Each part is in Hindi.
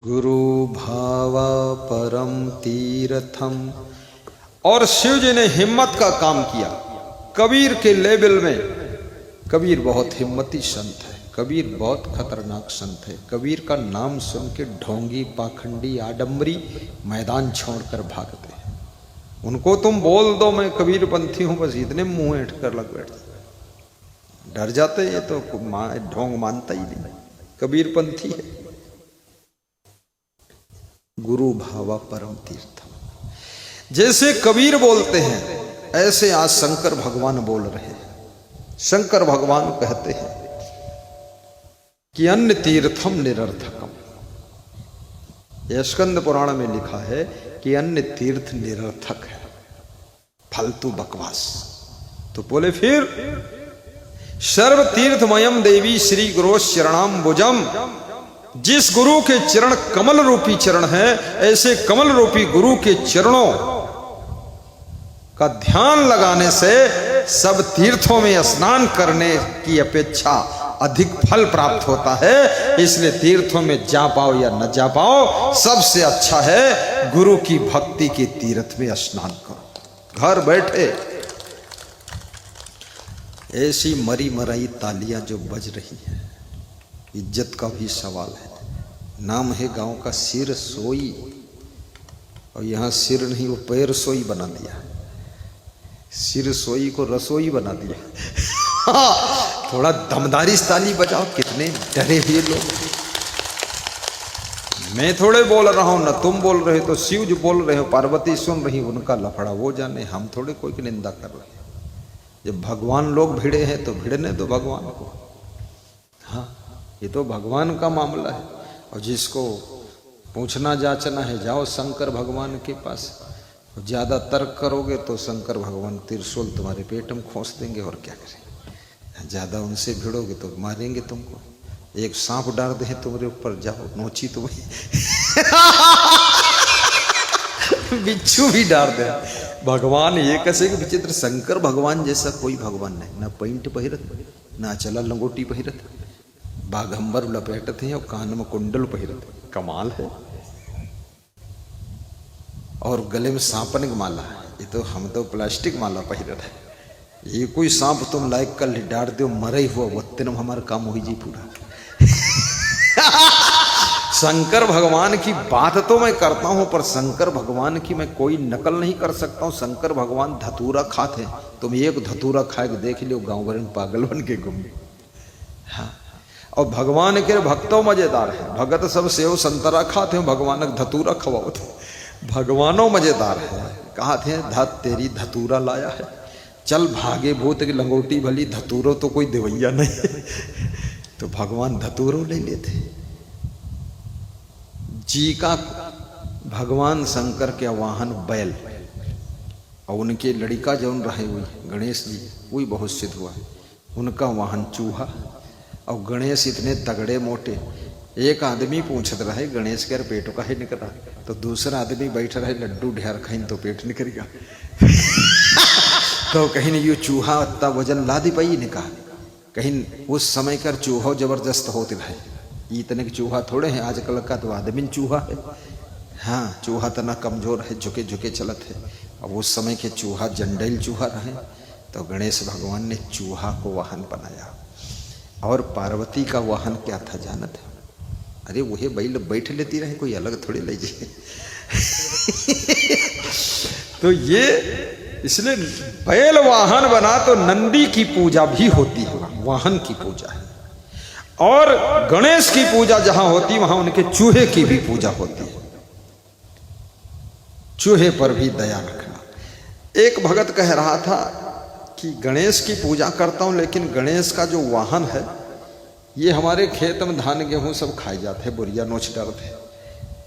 गुरु भावा परम तीर्थम। और शिव जी ने हिम्मत का काम किया। कबीर के लेवल में कबीर बहुत हिम्मती संत है, कबीर बहुत खतरनाक संत है। कबीर का नाम सुन के ढोंगी, पाखंडी, आडम्बरी मैदान छोड़कर भागते हैं। उनको तुम बोल दो मैं कबीर पंथी हूं, बस इतने मुंह ऐंठ कर लग बैठते, डर जाते। ये तो ढोंग मानता ही नहीं, कबीर पंथी है। गुरु भावा परम तीर्थम। जैसे कबीर बोलते हैं ऐसे आज शंकर भगवान बोल रहे हैं। शंकर भगवान कहते हैं कि अन्य तीर्थम निरर्थकम। यह स्कंद पुराण में लिखा है कि अन्य तीर्थ निरर्थक है, फालतू बकवास। तो बोले फिर सर्व तीर्थमयम देवी श्री गुरु शरणाम्बुजम। जिस गुरु के चरण कमल रूपी चरण है, ऐसे कमल रूपी गुरु के चरणों का ध्यान लगाने से सब तीर्थों में स्नान करने की अपेक्षा अधिक फल प्राप्त होता है। इसलिए तीर्थों में जा पाओ या न जा पाओ, सबसे अच्छा है गुरु की भक्ति के तीर्थ में स्नान करो। घर बैठे ऐसी मरी मराई तालियां जो बज रही है, इज्जत का भी सवाल है। नाम है गांव का सिर सोई, और यहां सिर नहीं वो पैर सोई बना दिया। सिर सोई को रसोई बना दिया। थोड़ा दमदारी ताली बजाओ, कितने डरे हुए लोग। मैं थोड़े बोल रहा हूं, ना तुम बोल रहे, तो शिव जी बोल रहे हो, पार्वती सुन रही, उनका लफड़ा वो जाने। हम थोड़े कोई की निंदा कर रहे हैं। जब भगवान लोग भिड़े हैं तो भिड़ने दो भगवान को। हाँ, ये तो भगवान का मामला है। और जिसको पूछना जांचना है, जाओ शंकर भगवान के पास। ज्यादा तर्क करोगे तो शंकर भगवान त्रिशूल तुम्हारे पेट में खोस देंगे, और क्या करें। ज्यादा उनसे भिड़ोगे तो मारेंगे तुमको। एक सांप डाल दे तुम्हारे ऊपर, जाओ नोची तुम्हें। बिच्छू भी डाल दे। भगवान ये कैसे कि विचित्र। शंकर भगवान जैसा कोई भगवान नहीं। ना पैंट पहिरत, ना चला लंगोटी पहिरत, बाघंबर लपेटते हैं और कान में कुंडल पहिरते, कमाल है। और गले में सांपन की माला है। ये तो हम तो प्लास्टिक माला पहिरत है। ये कोई सांप तुम लाइक कर डार दो, मरे हुआ वत्ते न हमारा काम हो जी पूरा। शंकर भगवान की बात तो मैं करता हूं, पर शंकर भगवान की मैं कोई नकल नहीं कर सकता हूं। शंकर भगवान धतूरा खाते हैं। तुम एक धतूरा खा के देख लियो, गांव भर में पागल बन के घूमे। हाँ, और भगवान के भक्तों मजेदार है। भगत सब सेव संतरा खाते हैं, भगवान धतूरा खवाओ थे। भगवानों मजेदार है। कहा थे धत तेरी धतूरा लाया है, चल भागे भूत की लंगोटी भली, धतूरो तो कोई देवैया नहीं। तो भगवान धतूरो ले लेते जी का। भगवान शंकर के वाहन बैल, और उनके लड़का जौन रहे हुई गणेश जी, वही बहुत सिद्ध हुआ है। उनका वाहन चूहा। और गणेश इतने तगड़े मोटे। एक आदमी पूछत रहे गणेश के पेट का है निकला, तो दूसरा आदमी बैठ रहे लड्डू ढेर खाइन तो पेट निकलेगा। तो कहीं यू चूहा इतना वजन ला दी पाई निकाह। कहीं उस समय कर चूहा जबरदस्त होते रहे। इतने के चूहा थोड़े हैं आजकल का, तो आदमी चूहा है। हाँ, चूहा तना कमजोर है, झुके झुके चलत है। अब उस समय के चूहा जंडैल चूहा रहे, तो गणेश भगवान ने चूहा को वाहन बनाया। और पार्वती का वाहन क्या था जानत है? अरे वही बैल बैठ लेती रहे, कोई अलग थोड़ी ले जाए। तो ये इसलिए बैल वाहन बना, तो नंदी की पूजा भी होती है, वाहन की पूजा है। और गणेश की पूजा जहां होती वहां उनके चूहे की भी पूजा होती है। चूहे पर भी दया रखना। एक भगत कह रहा था कि गणेश की पूजा करता हूं, लेकिन गणेश का जो वाहन है, ये हमारे खेत में धान गेहूं सब खाए जाते हैं, बुरिया नोच डालते हैं।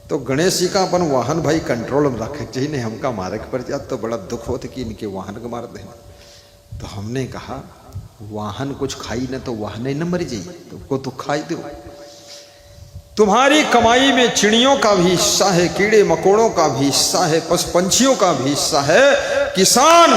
तो गणेश जी का अपन वाहन भाई कंट्रोल में रखे चाहिए, नहीं हमका मारे के पड़ जाता तो बड़ा दुख होता कि इनके वाहन को मार देना। तो हमने कहा वाहन कुछ खाई न तो वाहन ही न मर जाइए, तुमको तो खाई दो। तुम्हारी कमाई में चिड़ियों का भी हिस्सा है, कीड़े मकोड़ों का भी हिस्सा है, पशु पंछियों का भी हिस्सा है। किसान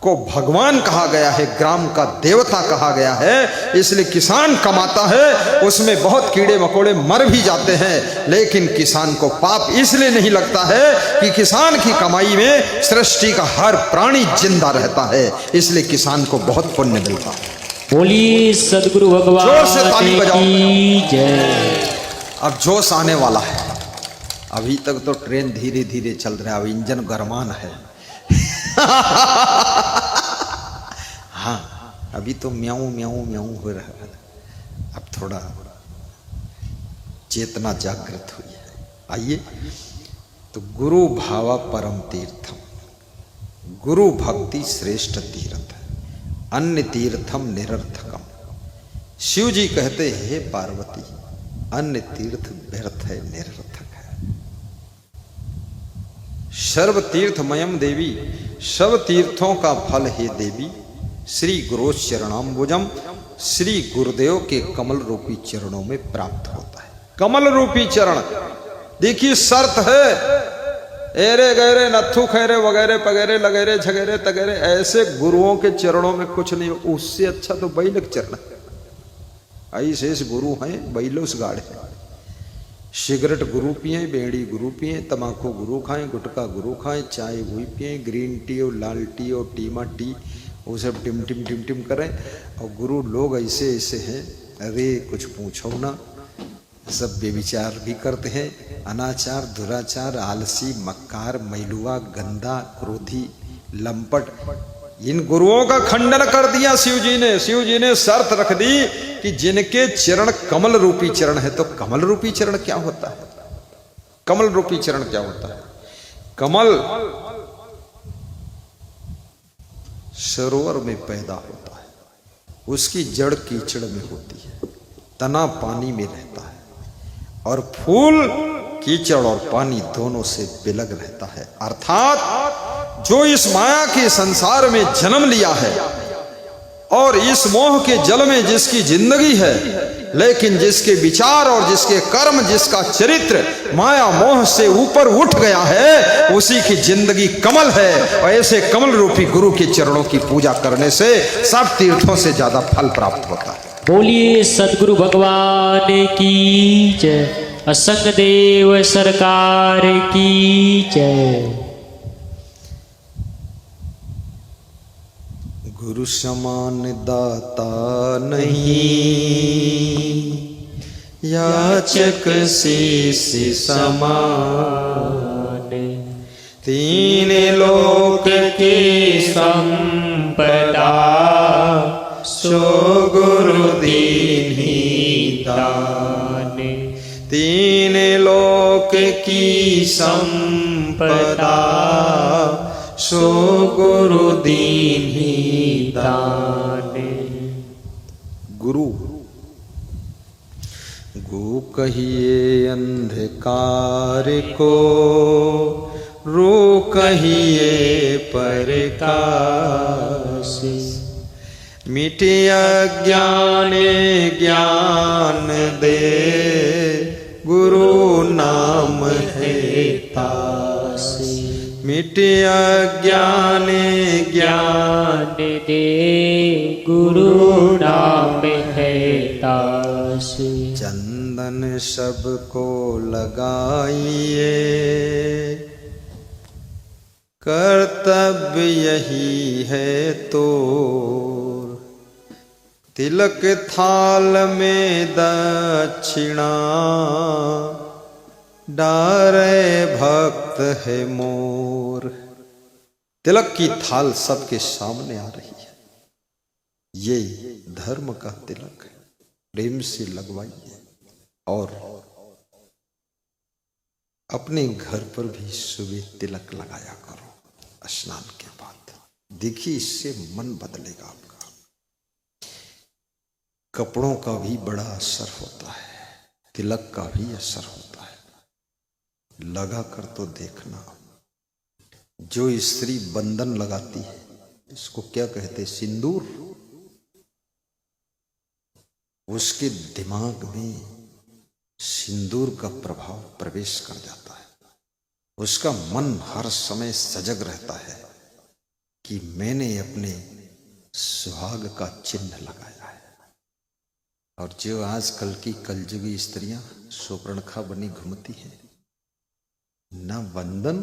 को भगवान कहा गया है, ग्राम का देवता कहा गया है, इसलिए किसान कमाता है, उसमें बहुत कीड़े मकोड़े मर भी जाते हैं, लेकिन किसान को पाप इसलिए नहीं लगता है कि किसान की कमाई में सृष्टि का हर प्राणी जिंदा रहता है, इसलिए किसान को बहुत पुण्य मिलता है। बोलिए सदगुरु भगवान जोर से ताली बजाओ। की जय। अब जोश आने वाला है। अभी तक तो ट्रेन धीरे धीरे चल रहा है, अब इंजन गरमान है। हाँ, अभी तो म्याऊं म्याऊं म्याऊं हो रहा है, अब थोड़ा चेतना जागृत हुई है। आइए, तो गुरु भावा परम तीर्थम, गुरु भक्ति श्रेष्ठ तीर्थ, अन्य तीर्थम निरर्थकम। शिव जी कहते हैं, हे पार्वती, अन्य तीर्थ व्यर्थ है, निरर्थक है। सर्व तीर्थमयम देवी, सब तीर्थों का फल है देवी, श्री गुरु चरणाम्बुजम, श्री गुरुदेव के कमल रूपी चरणों में प्राप्त होता है। कमल रूपी चरण, देखिए शर्त है, एरे गहरे नथु खैरे वगैरह पगैरे लगेरे झगेरे तगेरे, ऐसे गुरुओं के चरणों में कुछ नहीं। उससे अच्छा तो बैलक चरण है, ऐसे गुरु हैं बैलोस गाड़े। सिगरेट गुरु पिए, बेड़ी गुरु पिए, तम्बाकू गुरु खाएं, गुटखा गुरु खाएं, चाय वही पिए, ग्रीन टी और लाल टी और टीमा टी, वो सब टिम टिम टिम टिम करें। और गुरु लोग ऐसे ऐसे हैं, अरे कुछ पूछो ना, सब बेविचार भी करते हैं, अनाचार, दुराचार, आलसी, मक्कार, मैलुआ, गंदा, क्रोधी, लंपट। इन गुरुओं का खंडन कर दिया शिव जी ने। शिव जी ने शर्त रख दी कि जिनके चरण कमल रूपी चरण है। तो कमल रूपी चरण क्या होता है? कमल रूपी चरण क्या होता है? कमल सरोवर में पैदा होता है, उसकी जड़ कीचड़ में होती है, तना पानी में रहता है, और फूल कीचड़ और पानी दोनों से बिलग रहता है। अर्थात जो इस माया के संसार में जन्म लिया है और इस मोह के जल में जिसकी जिंदगी है, लेकिन जिसके विचार और जिसके कर्म, जिसका चरित्र माया मोह से ऊपर उठ गया है, उसी की जिंदगी कमल है। और ऐसे कमल रूपी गुरु के चरणों की पूजा करने से सब तीर्थों से ज्यादा फल प्राप्त होता है। बोलिए सदगुरु भगवान की जय, असंग देव सरकार की जय। गुरु समान दाता नहीं, याचक शीश समान, तीन लोक की संपदा, सो गुरु दीन्ही दान। तीन लोक की संपदा, सो गुरु दीन्ही दान। गुरु गो कहिए अंधकार को, रो कहिए प्रकाश, मिटे अज्ञान ज्ञान दे, गुरु नाम है तास। मिटे अज्ञान ज्ञान दे, गुरु नाम है तास। चंदन सबको लगाइए, कर्तव्य यही है तो, तिलक थाल में दक्षिणा, डारे भक्त है मोर। तिलक की थाल सबके सामने आ रही है, ये धर्म का तिलक है, प्रेम से लगवाइए। और अपने घर पर भी सुबह तिलक लगाया करो स्नान के बाद, देखिए इससे मन बदलेगा आपका। कपड़ों का भी बड़ा असर होता है, तिलक का भी असर होता है, लगा कर तो देखना। जो स्त्री बंधन लगाती है, इसको क्या कहते हैं? सिंदूर। उसके दिमाग में सिंदूर का प्रभाव प्रवेश कर जाता है, उसका मन हर समय सजग रहता है कि मैंने अपने सुहाग का चिन्ह लगाया है। और जो आजकल की कलयुगी स्त्रियां शूर्पणखा बनी घूमती हैं, न वंदन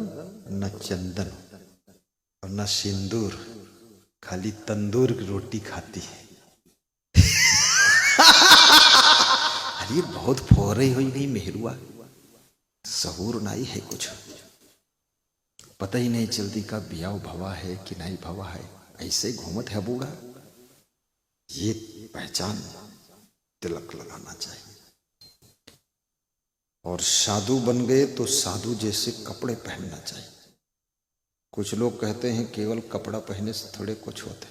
न चंदन और न सिंदूर, खाली तंदूर की रोटी खाती है। अरे बहुत फोरे हुई गई मेहरुआ, सहूर नाई है, कुछ पता ही नहीं चलती का बियाव भवा है कि नहीं भवा है, ऐसे घूमत है बूढ़ा। ये पहचान तिलक लगाना चाहिए। और साधु बन गए तो साधु जैसे कपड़े पहनना चाहिए। कुछ लोग कहते हैं केवल कपड़ा पहनने से थोड़े कुछ होते,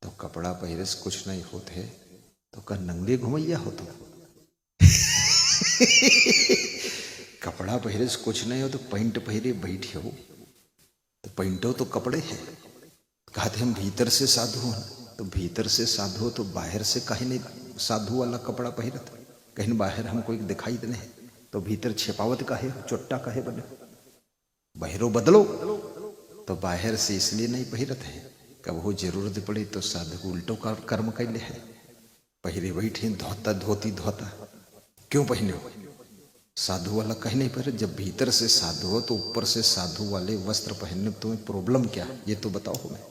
तो कपड़ा पहने से कुछ नहीं होते तो का नंगे घुमैया हो तो कपड़ा पहने से कुछ नहीं हो तो पैंट पहने बैठे हो तो पैंटो तो कपड़े हैं। कहते हम भीतर से साधु हो, तो भीतर से साधु हो तो बाहर से कहीं नहीं साधु वाला कपड़ा पहनत, कहीं बाहर हमको एक दिखाई देने तो भीतर छिपावत काहे, चोट्टा काहे बने, बाहरों बदलो। तो बाहर से इसलिए नहीं पहनत है, कब हो जरूरत पड़ी तो साधु को उल्टो कर्म कैले है, पहरे बैठे धोता धोती धोता क्यों पहने हो, साधु वाला कहीं नहीं पहने। जब भीतर से साधु हो तो ऊपर से साधु वाले वस्त्र पहनने में तुम्हें प्रॉब्लम क्या, ये तो बताओ हमें।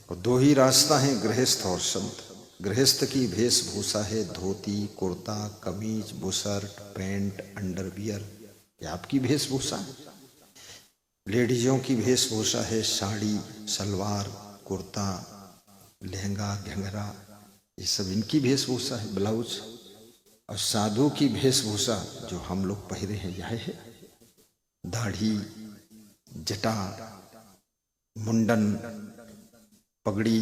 और दो ही रास्ता है, गृहस्थ और संत। गृहस्थ की वेशभूषा है धोती कुर्ता कमीज बुशर्ट पैंट अंडरवियर, ये आपकी वेशभूषा है। लेडीजों की वेशभूषा है साड़ी सलवार कुर्ता लहंगा घंघरा, ये सब इनकी वेशभूषा है, ब्लाउज। और साधु की वेशभूषा जो हम लोग पहरे हैं यह है दाढ़ी जटा मुंडन पगड़ी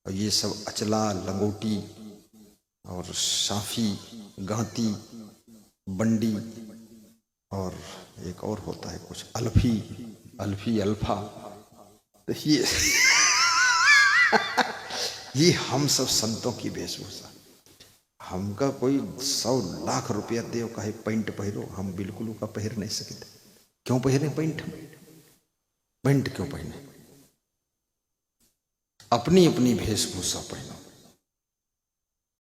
और ये सब अचला लंगोटी और साफी गांती बंडी और एक और होता है कुछ अल्फी अल्फी अल्फा, तो ये हम सब संतों की वेशभूषा। हमका कोई 100 लाख रुपया दे कहे पैंट पहरो, हम बिल्कुल का पहर नहीं सकते। क्यों पहने पैंट, पैंट क्यों पहने, अपनी अपनी वेशभूषा पहनो।